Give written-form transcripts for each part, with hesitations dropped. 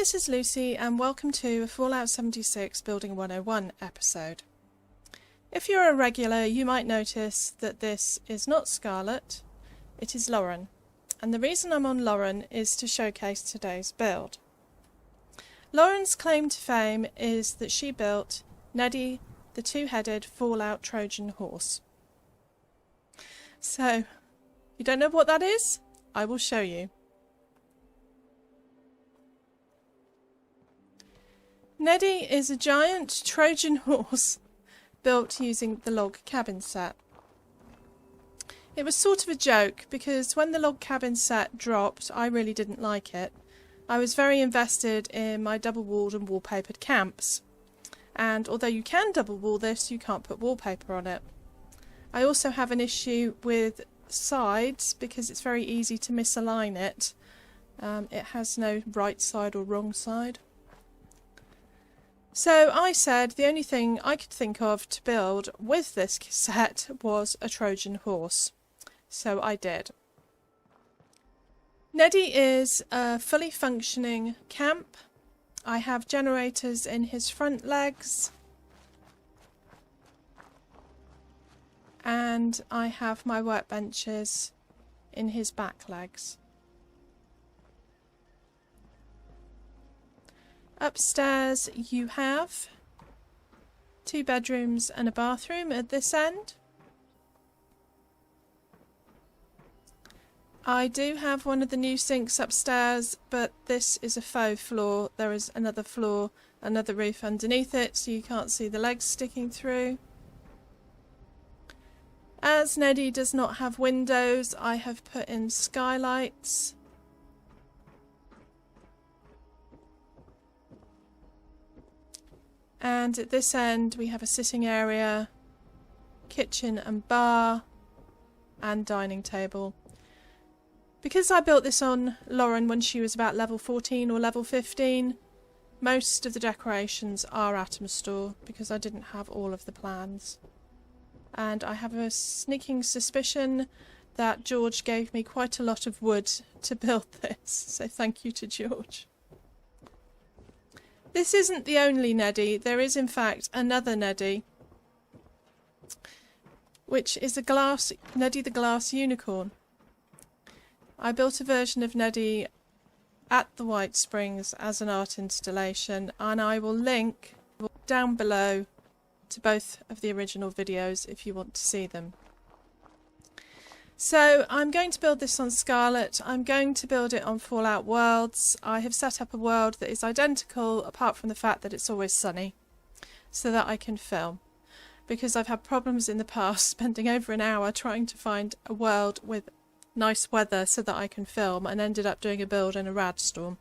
this is Lucy and welcome to a Fallout 76 Building 101 episode. If you're a regular, you might notice that this is not Scarlet, it is Lauren. And the reason I'm on Lauren is to showcase today's build. Lauren's claim to fame is that she built Neddy, the two-headed Fallout Trojan horse. So, you don't know what that is? I will show you. Neddy is a giant Trojan horse built using the log cabin set. It was sort of a joke because when the log cabin set dropped, I really didn't like it. I was very invested in my double-walled and wallpapered camps. And although you can double-wall this, you can't put wallpaper on it. I also have an issue with sides because it's very easy to misalign it. It has no right side or wrong side. So I said the only thing I could think of to build with this set was a Trojan horse. So I did. Neddy is a fully functioning camp. I have generators in his front legs. And I have my workbenches in his back legs. Upstairs you have 2 bedrooms and a bathroom at this end. I do have one of the new sinks upstairs, but this is a faux floor. There is another floor, another roof underneath it, so you can't see the legs sticking through. As Neddy does not have windows, I have put in skylights. And at this end we have a sitting area, kitchen and bar, and dining table. Because I built this on Lauren when she was about level 14 or level 15, most of the decorations are Atom Store because I didn't have all of the plans. And I have a sneaking suspicion that George gave me quite a lot of wood to build this, so thank you to George. This isn't the only Neddy. There is in fact another Neddy, which is a Neddy the Glass Unicorn. I built a version of Neddy at the White Springs as an art installation, and I will link down below to both of the original videos if you want to see them. So I'm going to build this on Scarlet. I'm going to build it on Fallout Worlds. I have set up a world that is identical apart from the fact that it's always sunny so that I can film, because I've had problems in the past spending over an hour trying to find a world with nice weather so that I can film, and ended up doing a build in a rad storm.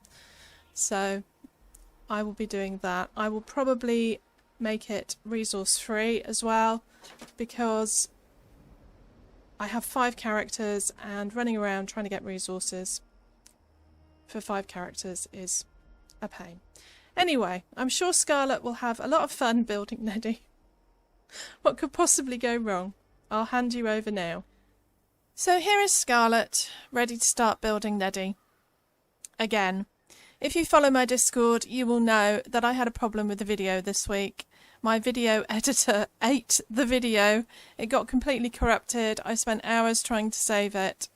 So I will be doing that. I will probably make it resource free as well because I have 5 characters and running around trying to get resources for 5 characters is a pain. Anyway, I'm sure Scarlet will have a lot of fun building Neddy. What could possibly go wrong? I'll hand you over now. So here is Scarlet, ready to start building Neddy. Again, if you follow my Discord, you will know that I had a problem with the video this week. My video editor ate the video. It got completely corrupted. I spent hours trying to save it,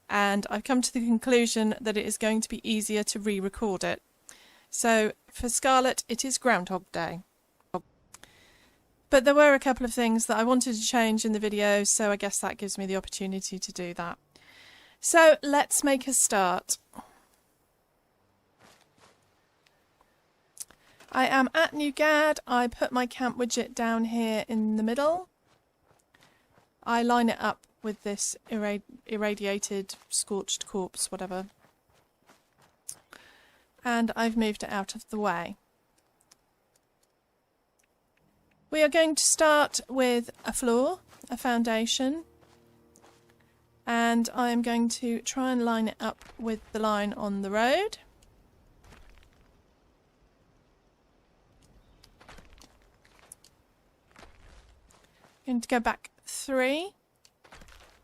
and I've come to the conclusion that it is going to be easier to re-record it. So for Scarlet, it is Groundhog Day. But there were a couple of things that I wanted to change in the video, so I guess that gives me the opportunity to do that. So let's make a start. I am at New Gad. I put my camp widget down here in the middle. I line it up with this irradiated, scorched corpse, whatever. And I've moved it out of the way. We are going to start with a floor, a foundation, and I am going to try and line it up with the line on the road. I'm going to go back 3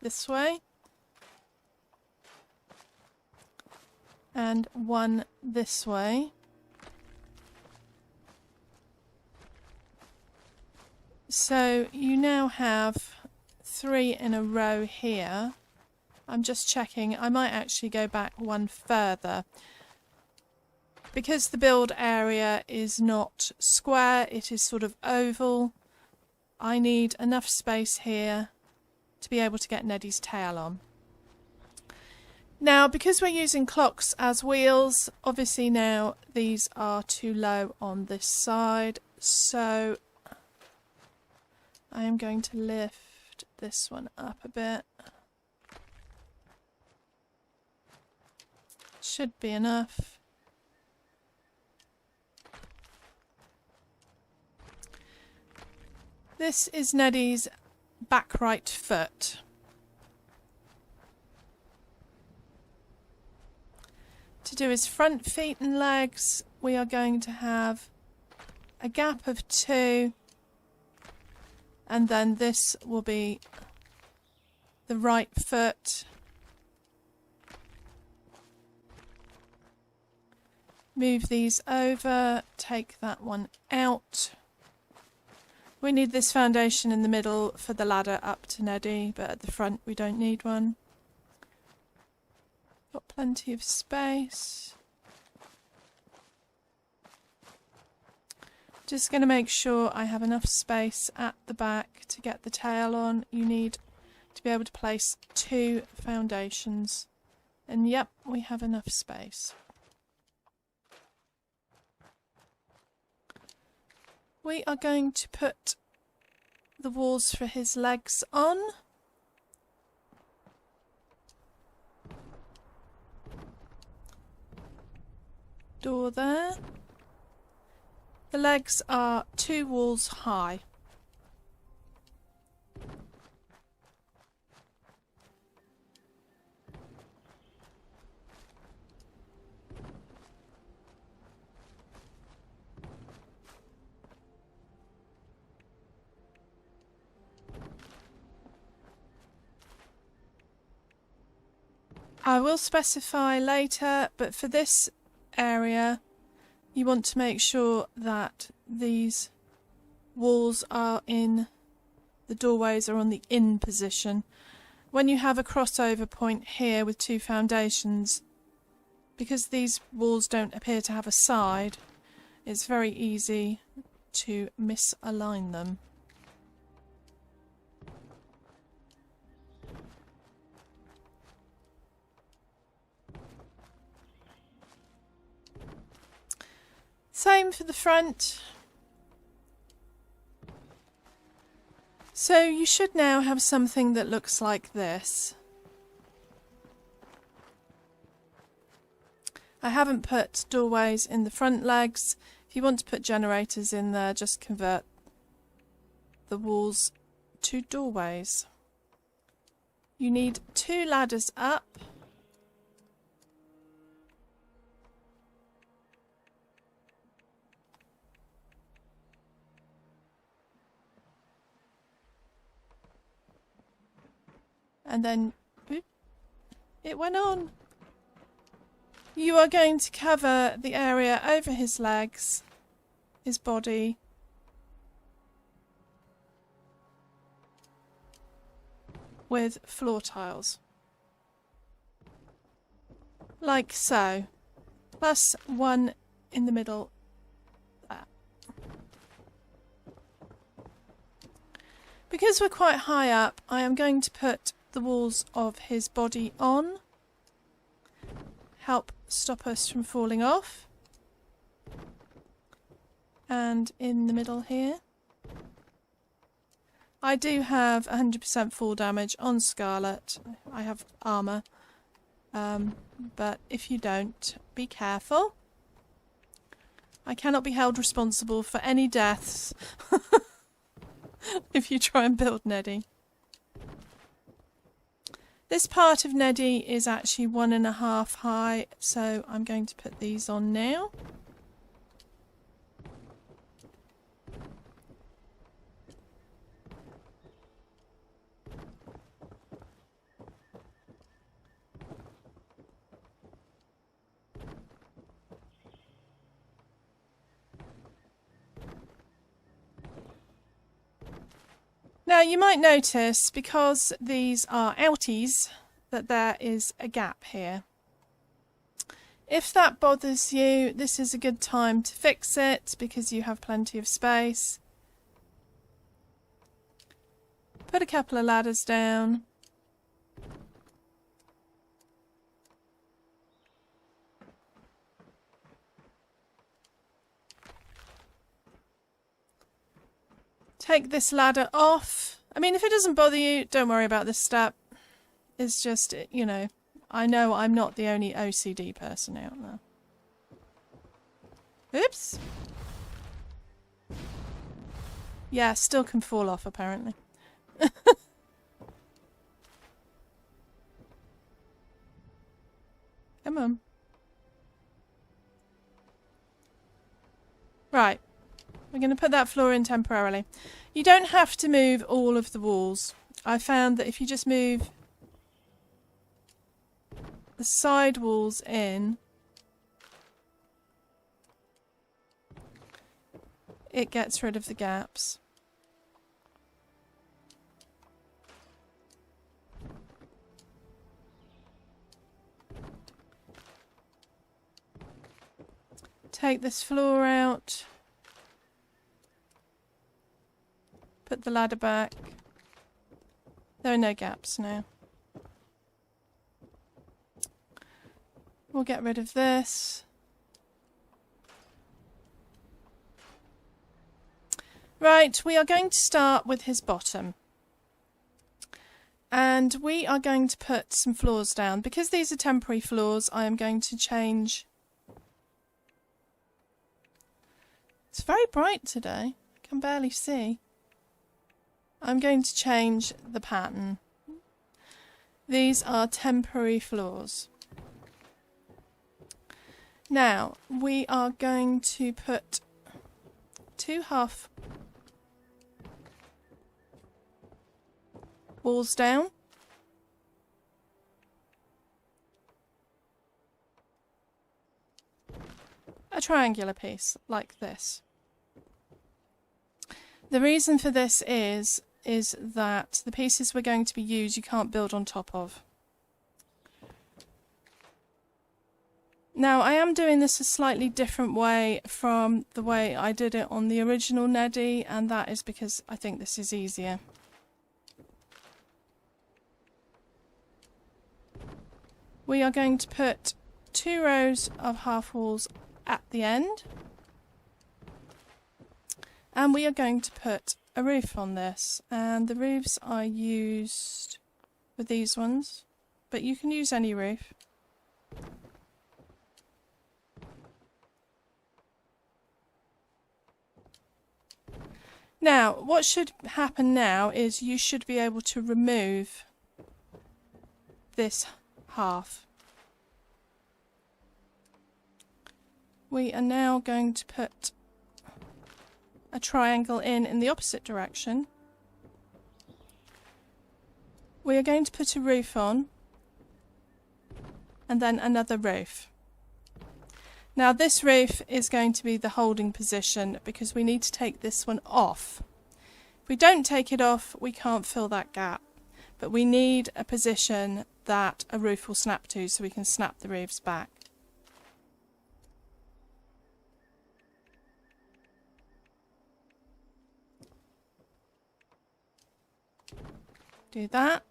this way and 1 this way. So you now have 3 in a row here. I'm just checking. I might actually go back one further. Because the build area is not square, it is sort of oval, I need enough space here to be able to get Neddy's tail on. Now, because we're using clocks as wheels, obviously now these are too low on this side, so I am going to lift this one up a bit. Should be enough. This is Neddy's back right foot. To do his front feet and legs, we are going to have a gap of 2, and then this will be the right foot. Move these over, take that one out. We need this foundation in the middle for the ladder up to Neddy, but at the front we don't need one. Got plenty of space. Just going to make sure I have enough space at the back to get the tail on. You need to be able to place 2 foundations. And yep, we have enough space. We are going to put the walls for his legs on. Door there. The legs are 2 walls high. I will specify later, but for this area you want to make sure that these walls are in, the doorways are on the in position. When you have a crossover point here with 2 foundations, because these walls don't appear to have a side, it's very easy to misalign them. Same for the front. So you should now have something that looks like this. I haven't put doorways in the front legs. If you want to put generators in there, just convert the walls to doorways. You need 2 ladders up. And then, oop, it went on. You are going to cover the area over his legs, his body, with floor tiles. Like so. Plus 1 in the middle there. Because we're quite high up, I am going to put the walls of his body on. Help stop us from falling off. And in the middle here. I do have 100% fall damage on Scarlet. I have armour. But if you don't, be careful. I cannot be held responsible for any deaths if you try and build Neddy. This part of Neddy is actually 1.5 high, so I'm going to put these on now. Now you might notice, because these are outies, that there is a gap here. If that bothers you, this is a good time to fix it because you have plenty of space. Put a couple of ladders down. Take this ladder off. I mean, if it doesn't bother you, don't worry about this step. It's just, you know I'm not the only OCD person out there. Oops. Yeah, still can fall off apparently. Come on. Right. We're going to put that floor in temporarily. You don't have to move all of the walls. I found that if you just move the side walls in, it gets rid of the gaps. Take this floor out. Put the ladder back. There are no gaps now. We'll get rid of this. Right, we are going to start with his bottom. And we are going to put some floors down. Because these are temporary floors, I am going to change. It's very bright today. I can barely see. I'm going to change the pattern. These are temporary floors. Now, we are going to put 2 half walls down. A triangular piece like this. The reason for this is that the pieces we're going to be used you can't build on top of. Now I am doing this a slightly different way from the way I did it on the original Neddy, and that is because I think this is easier. We are going to put 2 rows of half walls at the end, and we are going to put a roof on this, and the roofs are used with these ones, but you can use any roof. Now, what should happen now is you should be able to remove this half. We are now going to put a triangle in the opposite direction. We are going to put a roof on, and then another roof. Now this roof is going to be the holding position because we need to take this one off. If we don't take it off, we can't fill that gap, but we need a position that a roof will snap to so we can snap the roofs back. Do that.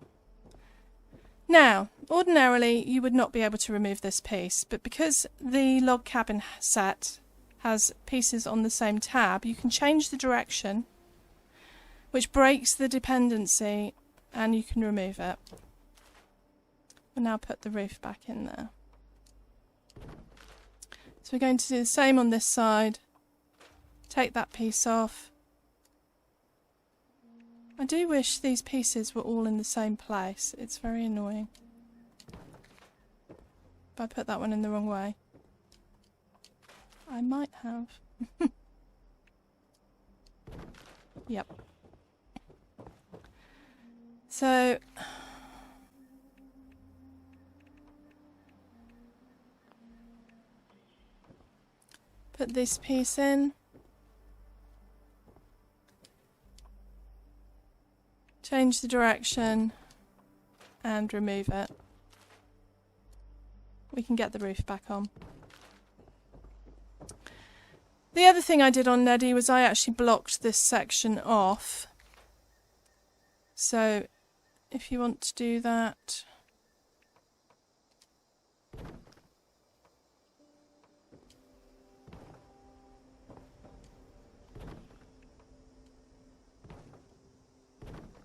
Now, ordinarily you would not be able to remove this piece, but because the log cabin set has pieces on the same tab, you can change the direction, which breaks the dependency, and you can remove it. We'll now put the roof back in there. So we're going to do the same on this side. Take that piece off. I do wish these pieces were all in the same place. It's very annoying. If I put that one in the wrong way. I might have. Yep. So put this piece in. change the direction and remove it. We can get the roof back on. The other thing I did on Neddy was I actually blocked this section off. So if you want to do that,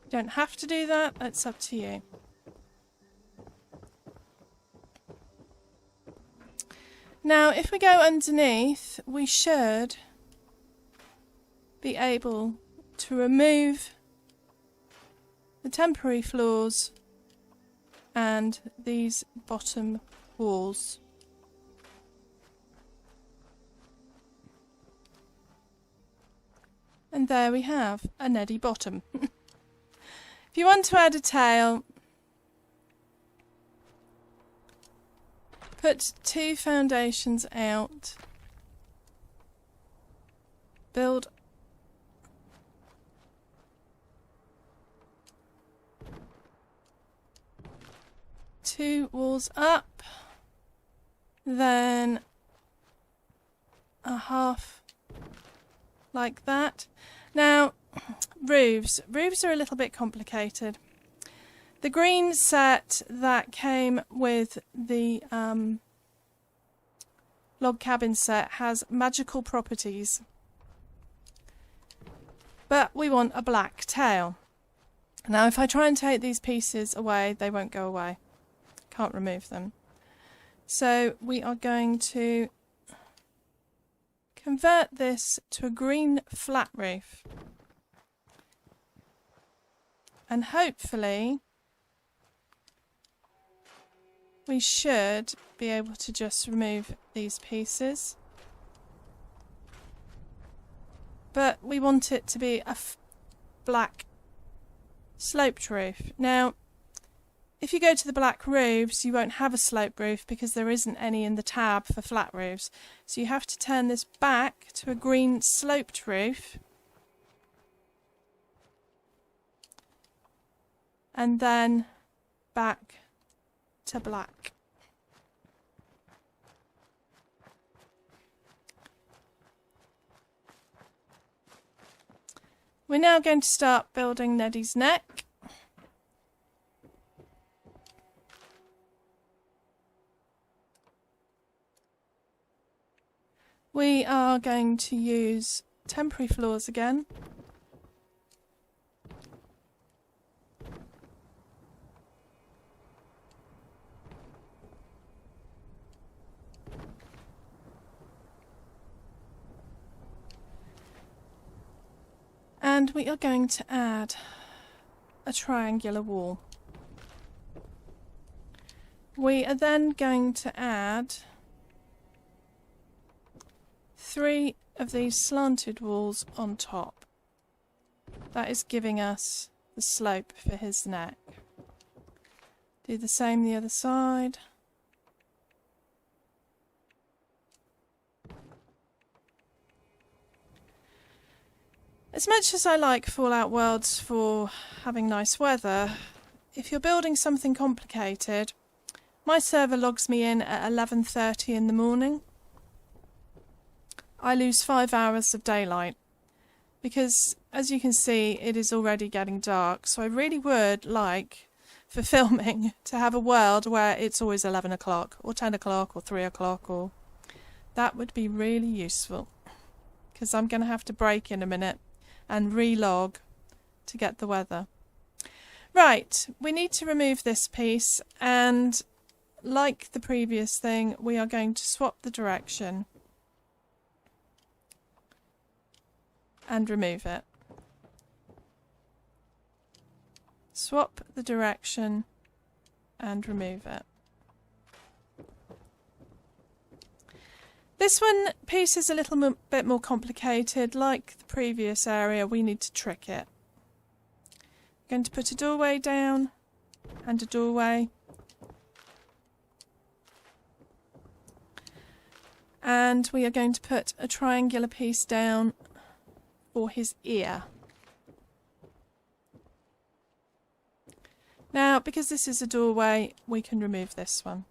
you don't have to do that, it's up to you. Now if we go underneath, we should be able to remove the temporary floors and these bottom walls. And there we have a Neddy bottom. If you want to add a tail, put 2 foundations out, build two walls up, then a half like that. Now, roofs are a little bit complicated. The green set that came with the log cabin set has magical properties, but we want a black tail. Now if I try and take these pieces away, they won't go away. Can't remove them. So we are going to convert this to a green flat roof, and hopefully we should be able to just remove these pieces, but we want it to be a black sloped roof. Now if you go to the black roofs, you won't have a sloped roof because there isn't any in the tab for flat roofs, so you have to turn this back to a green sloped roof and then back to black. We're now going to start building Neddy's neck. We are going to use temporary floors again. And we are going to add a triangular wall. We are then going to add 3 of these slanted walls on top. That is giving us the slope for his neck. Do the same the other side. As much as I like Fallout Worlds for having nice weather, if you're building something complicated, my server logs me in at 11:30 in the morning. I lose 5 hours of daylight because, as you can see, it is already getting dark, so I really would like, for filming, to have a world where it's always 11 o'clock or 10 o'clock or 3 o'clock, or that would be really useful, because I'm going to have to break in a minute and relog to get the weather. Right, we need to remove this piece, and like the previous thing, we are going to swap the direction and remove it. Swap the direction and remove it. This piece is a little bit more complicated. Like the previous area, we need to trick it. I'm going to put a doorway down and a doorway. And we are going to put a triangular piece down for his ear. because this is a doorway, we can remove this one.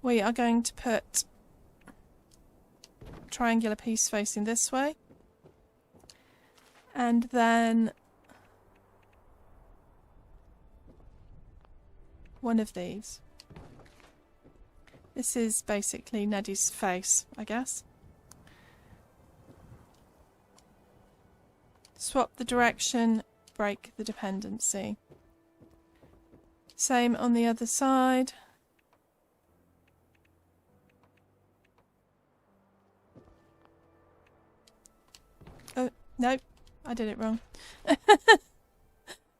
We are going to put a triangular piece facing this way, and then one of these. This is basically Neddy's face, I guess. Swap the direction, break the dependency. Same on the other side. Oh, no, I did it wrong.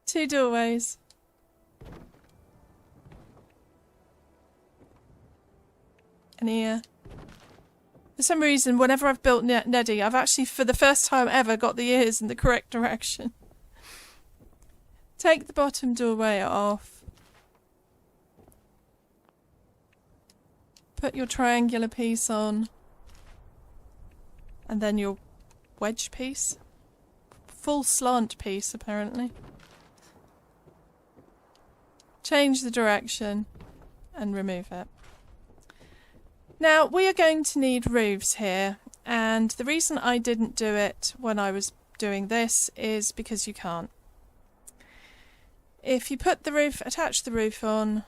2 doorways. An ear. For some reason, whenever I've built Neddy, I've actually, for the first time ever, got the ears in the correct direction. Take the bottom doorway off. Put your triangular piece on. And then your wedge piece. Full slant piece, apparently. Change the direction and remove it. Now, we are going to need roofs here, and the reason I didn't do it when I was doing this is because you can't. If you put the roof, attach the roof on,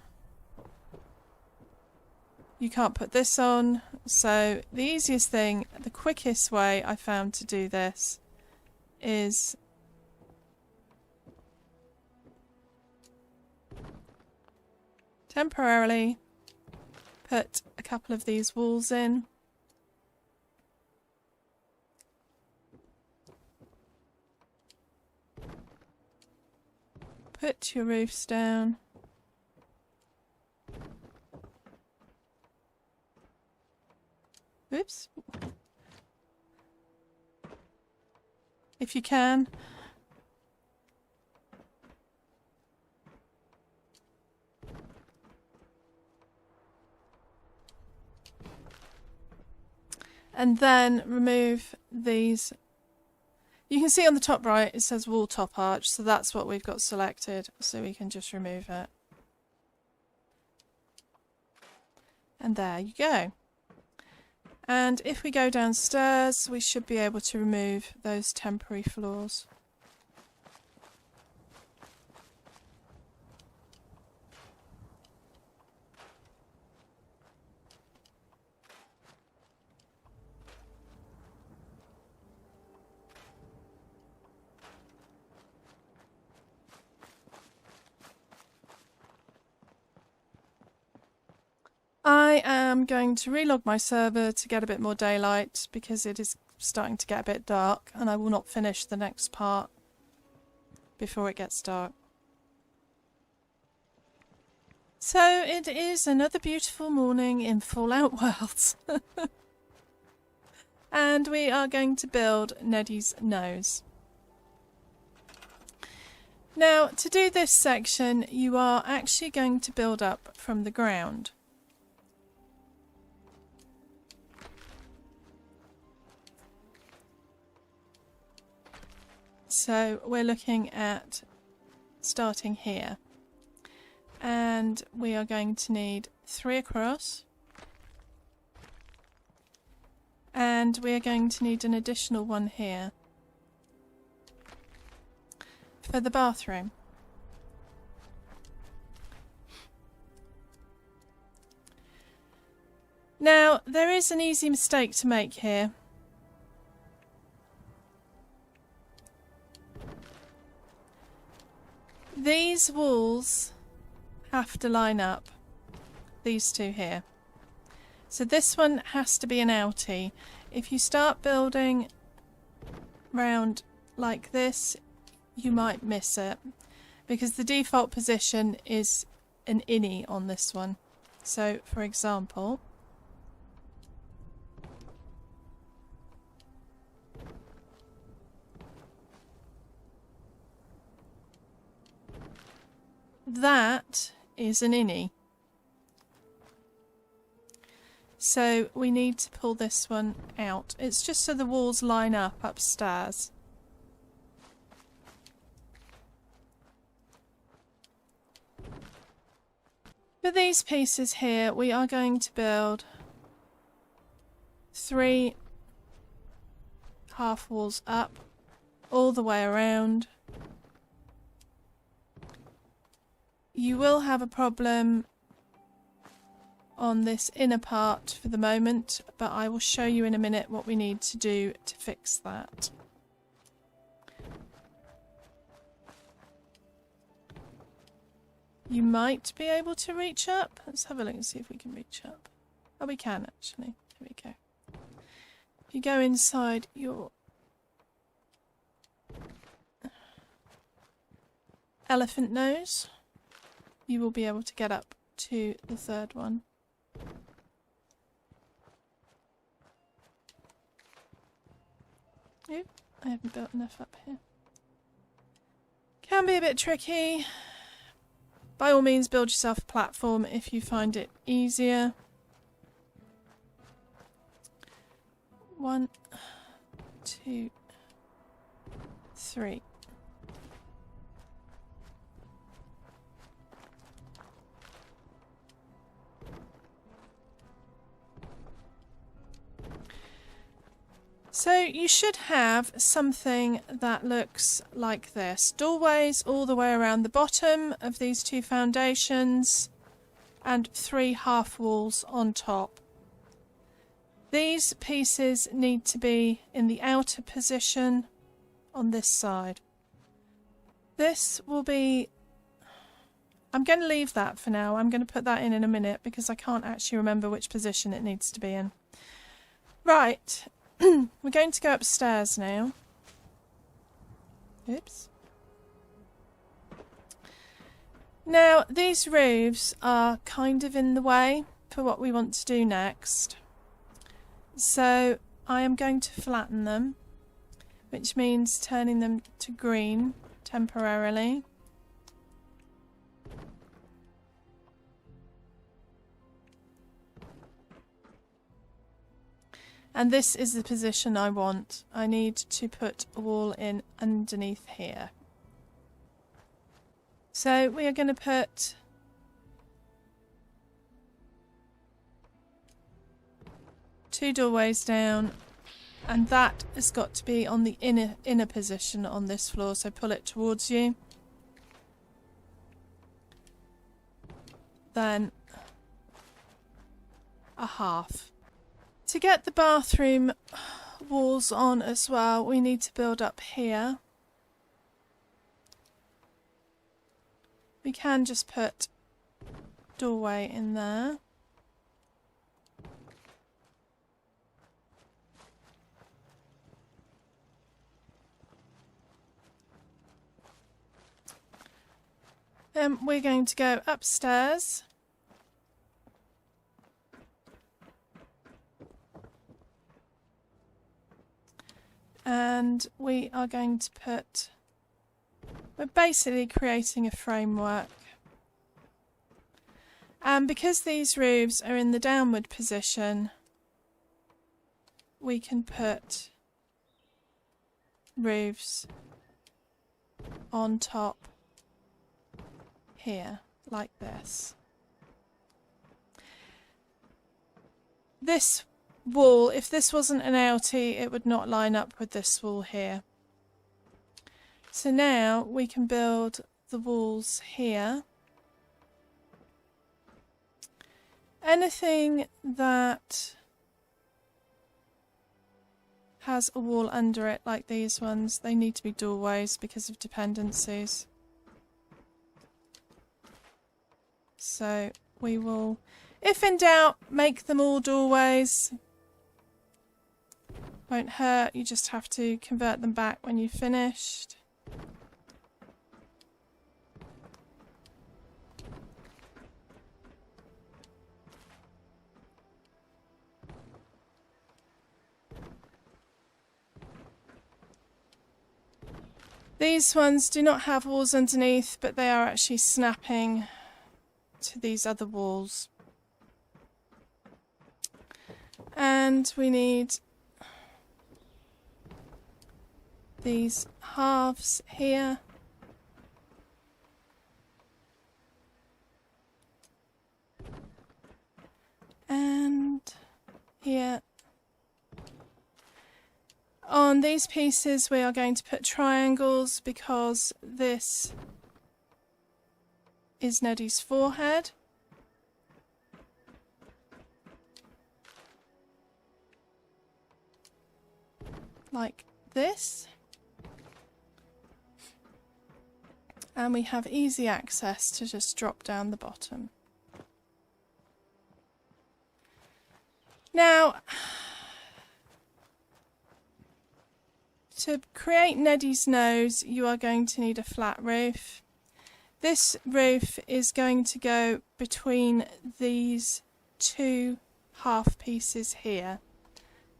you can't put this on, so the easiest thing, the quickest way I found to do this is temporarily put a couple of these walls in. Put your roofs down. Oops. If you can. And then remove these. You can see on the top right it says wall top arch, so that's what we've got selected, so we can just remove it. And there you go. And if we go downstairs, we should be able to remove those temporary floors. I am going to relog my server to get a bit more daylight because it is starting to get a bit dark, and I will not finish the next part before it gets dark. So it is another beautiful morning in Fallout Worlds. And we are going to build Neddy's nose. Now, to do this section, you are actually going to build up from the ground. So we're looking at starting here, and we are going to need 3 across, and we are going to need an additional one here for the bathroom. Now, there is an easy mistake to make here. These walls have to line up, these two here. So this one has to be an outie. If you start building round like this, you might miss it, because the default position is an innie on this one. So, for example, that is an innie. So we need to pull this one out. It's just so the walls line up upstairs. For these pieces here, we are going to build 3 half walls up all the way around. You will have a problem on this inner part for the moment, but I will show you in a minute what we need to do to fix that. You might be able to reach up. Let's have a look and see if we can reach up. Oh, we can actually. Here we go. If you go inside your elephant nose, you will be able to get up to the third one. Oop, I haven't built enough up here. Can be a bit tricky. By all means, build yourself a platform if you find it easier. 1, 2, 3. So you should have something that looks like this. Doorways all the way around the bottom of these 2 foundations and 3 half walls on top. These pieces need to be in the outer position on this side. This will be... I'm going to leave that for now. I'm going to put that in a minute because I can't actually remember which position it needs to be in. Right. We're going to go upstairs now. Oops. Now, these roofs are kind of in the way for what we want to do next. So I am going to flatten them, which means turning them to green temporarily. And this is the position I want. I need to put a wall in underneath here. So we are going to put two doorways down, and that has got to be on the inner position on this floor, so pull it towards you. Then a half. To get the bathroom walls on as well, we need to build up here. We can just put doorway in there. Then we're going to go upstairs. And we are going to put, we're basically creating a framework. And because these roofs are in the downward position, we can put roofs on top here, like this. This wall, if this wasn't an outie, it would not line up with this wall here. So now we can build the walls here. Anything that has a wall under it, like these ones, they need to be doorways because of dependencies. So we will, if in doubt, make them all doorways. Won't hurt, you just have to convert them back when you've finished. These ones do not have walls underneath, but they are actually snapping to these other walls. And we need these halves here. here. On these pieces we are going to put triangles because this is Neddy's forehead. Like this. And we have easy access to just drop down the bottom. Now, to create Neddy's nose, you are going to need a flat roof. This roof is going to go between these two half pieces here,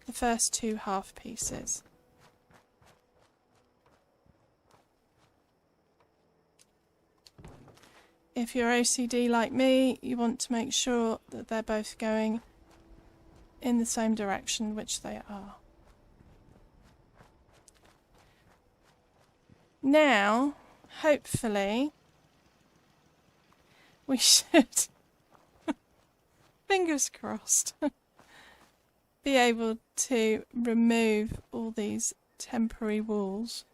the first two half pieces. If you're OCD like me, you want to make sure that they're both going in the same direction, which they are. Now, hopefully, we should, fingers crossed, be able to remove all these temporary walls.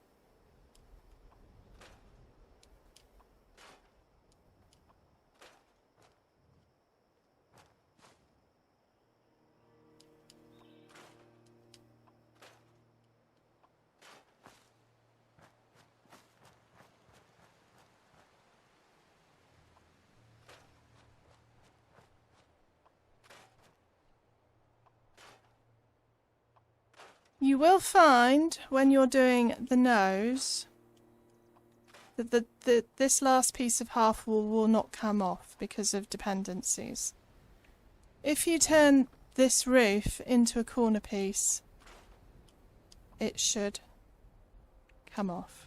You will find when you're doing the nose that this last piece of half wall will not come off because of dependencies. If you turn this roof into a corner piece, it should come off.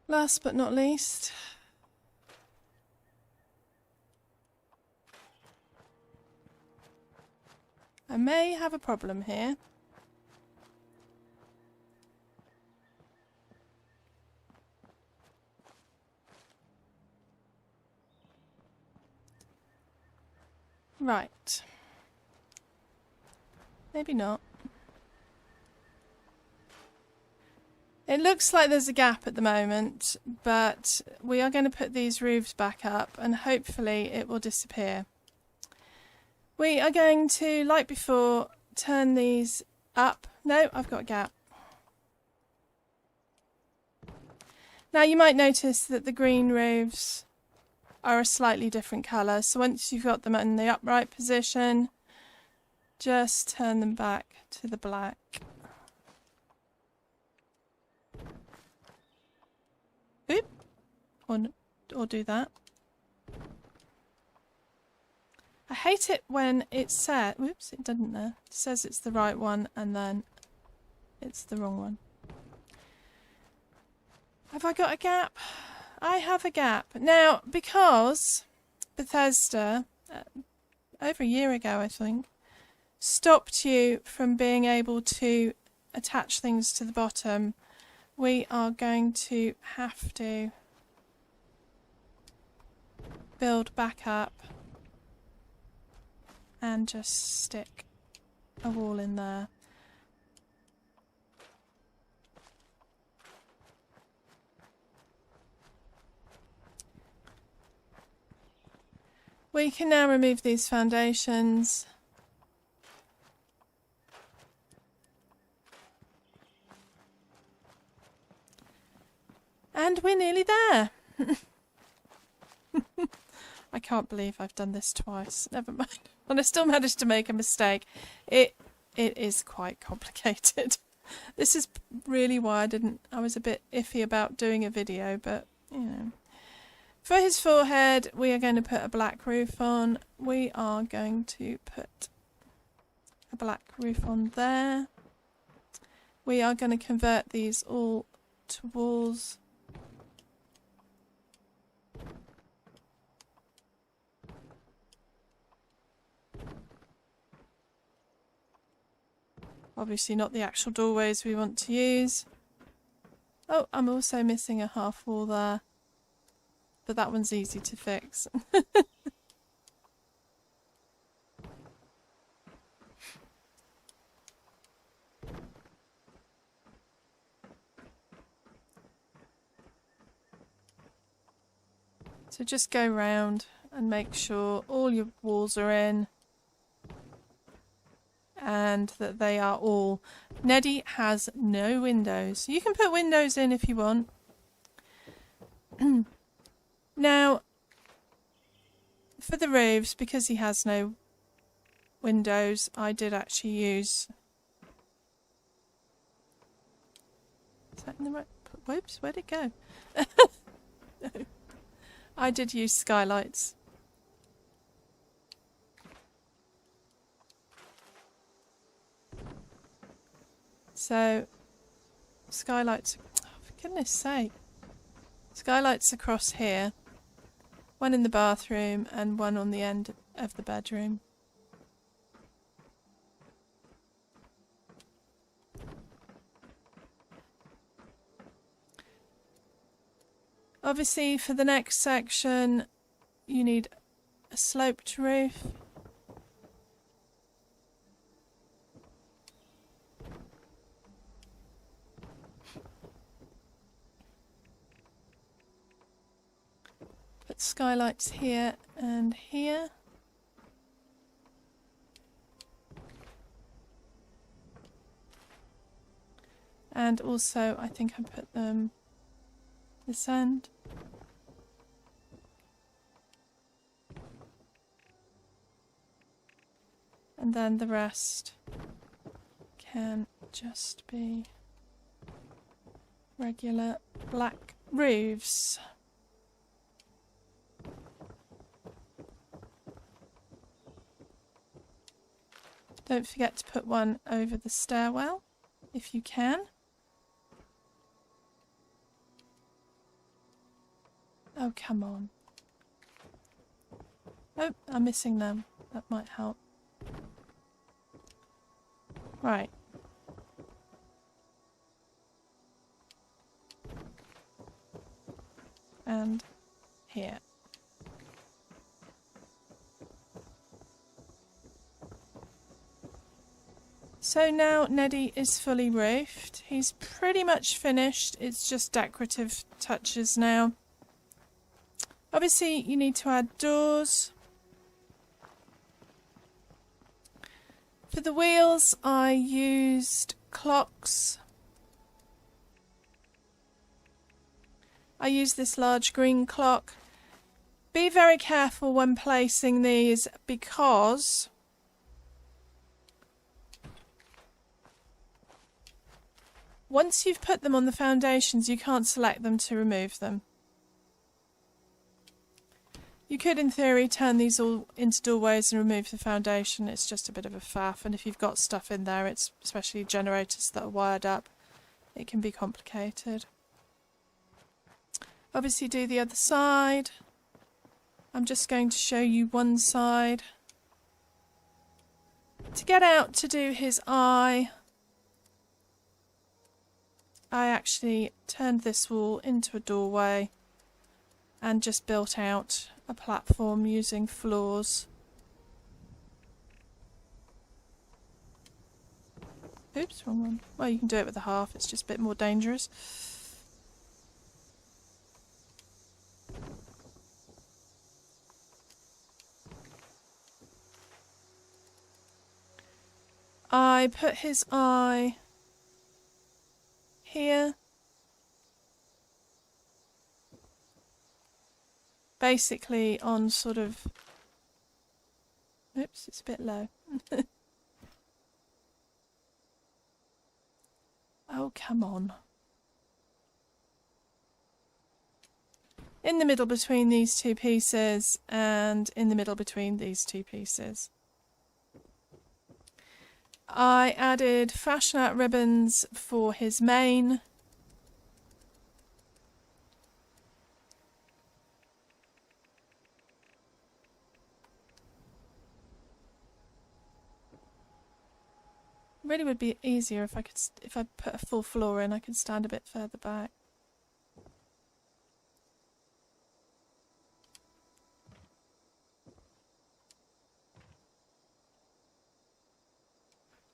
Last but not least, I may have a problem here. Right. Maybe not. It looks like there's a gap at the moment, but we are going to put these roofs back up and hopefully it will disappear. We are going to, like before, turn these up. No, I've got a gap. Now you might notice that the green roofs are a slightly different colour, so once you've got them in the upright position, just turn them back to the black. Oop. Or do that. I hate it when it says, whoops, it didn't there. It says it's the right one and then it's the wrong one. Have I got a gap? I have a gap. Now, because Bethesda, over a year ago I think, stopped you from being able to attach things to the bottom, we are going to have to build back up and just stick a wall in there. We can now remove these foundations. And we're nearly there. I can't believe I've done this twice. Never mind. And I still managed to make a mistake. It is quite complicated. This is really why I was a bit iffy about doing a video, but you know. For his forehead, we are going to put a black roof on. We are going to put a black roof on there. we are going to convert these all to walls. Obviously not the actual doorways we want to use. Oh, I'm also missing a half wall there. But that one's easy to fix. So just go round and make sure all your walls are in. And that they are all... Neddy has no windows. You can put windows in if you want. Now, for the roofs, because he has no windows, I did actually use... Is that in the right... Whoops, where'd it go? No. I did use skylights. So, skylights, oh, for goodness sake, skylights across here, one in the bathroom and one on the end of the bedroom. Obviously for the next section you need a sloped roof. Put skylights here and here. And also I think I put them this end. And then the rest can just be regular black roofs. Don't forget to put one over the stairwell if you can. Oh, come on. Oh, I'm missing them. That might help. Right. And here. So now Neddy is fully roofed. He's pretty much finished. It's just decorative touches now. Obviously you need to add doors. For the wheels I used clocks. I used this large green clock. Be very careful when placing these because once you've put them on the foundations you can't select them to remove them. You could, in theory, turn these all into doorways and remove the foundation. It's just a bit of a faff, and if you've got stuff in there, it's especially generators that are wired up, it can be complicated. Obviously do the other side. I'm just going to show you one side. To get out to do his eye, I actually turned this wall into a doorway and just built out a platform using floors. Oops, wrong one. Well, you can do it with a half, it's just a bit more dangerous. I put his eye here. Basically on sort of... Oops, it's a bit low. Oh, come on. In the middle between these two pieces and in the middle between these two pieces. I added fashion out ribbons for his mane. Really would be easier if I put a full floor in, I could stand a bit further back.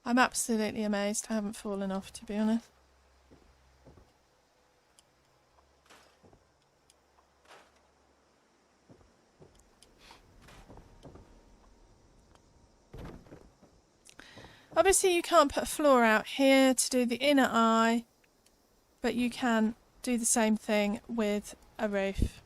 I'm absolutely amazed I haven't fallen off, to be honest. Obviously you can't put a floor out here to do the inner eye, but you can do the same thing with a roof.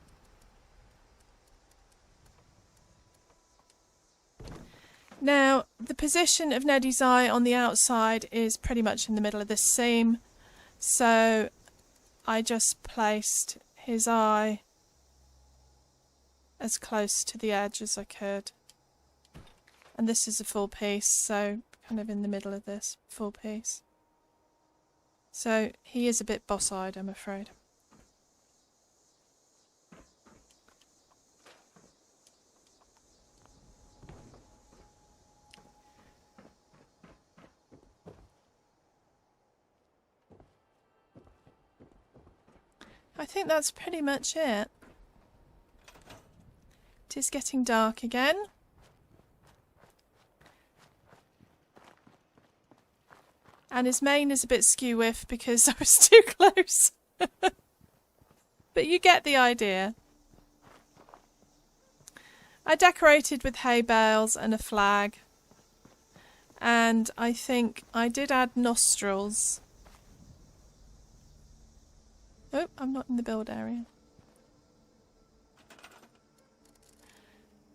Now, the position of Neddy's eye on the outside is pretty much in the middle of this seam, so I just placed his eye as close to the edge as I could. And this is a full piece, so kind of in the middle of this full piece. So he is a bit boss-eyed, I'm afraid. I think that's pretty much it. It is getting dark again. And his mane is a bit skew-whiff because I was too close. But you get the idea. I decorated with hay bales and a flag. And I think I did add nostrils. Oh, I'm not in the build area.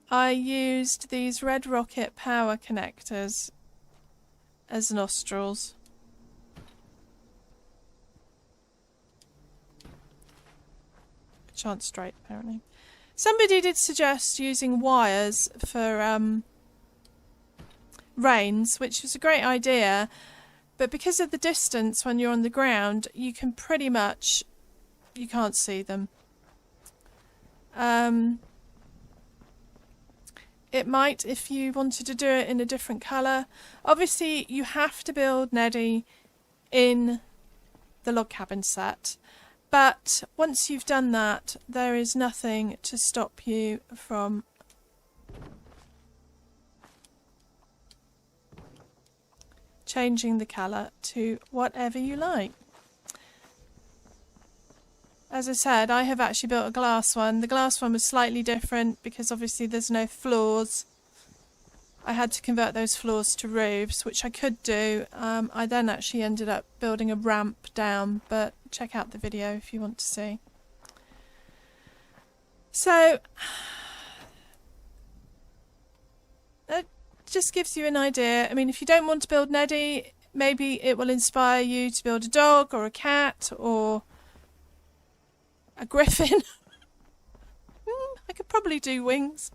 I used these red rocket power connectors as nostrils. Which aren't straight, apparently. Somebody did suggest using wires for reins, which was a great idea, but because of the distance when you're on the ground, you can pretty much... you can't see them. It might if you wanted to do it in a different colour. Obviously you have to build Neddy in the log cabin set, but once you've done that there is nothing to stop you from changing the colour to whatever you like. As I said, I have actually built a glass one. The glass one was slightly different because obviously there's no floors. I had to convert those floors to roofs, which I could do. I then actually ended up building a ramp down, but check out the video if you want to see. So, that just gives you an idea. I mean, if you don't want to build Neddy, maybe it will inspire you to build a dog or a cat or a griffin. I could probably do wings.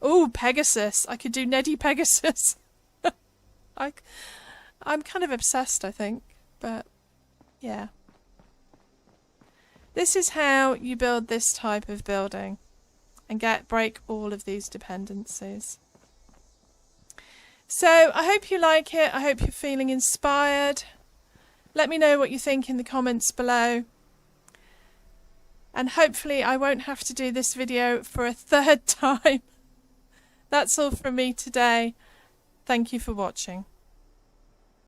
Oh, Pegasus. I could do Neddy Pegasus. I'm kind of obsessed, I think. But, yeah. This is how you build this type of building and break all of these dependencies. So, I hope you like it. I hope you're feeling inspired. Let me know what you think in the comments below. And hopefully I won't have to do this video for a third time. That's all from me today. Thank you for watching.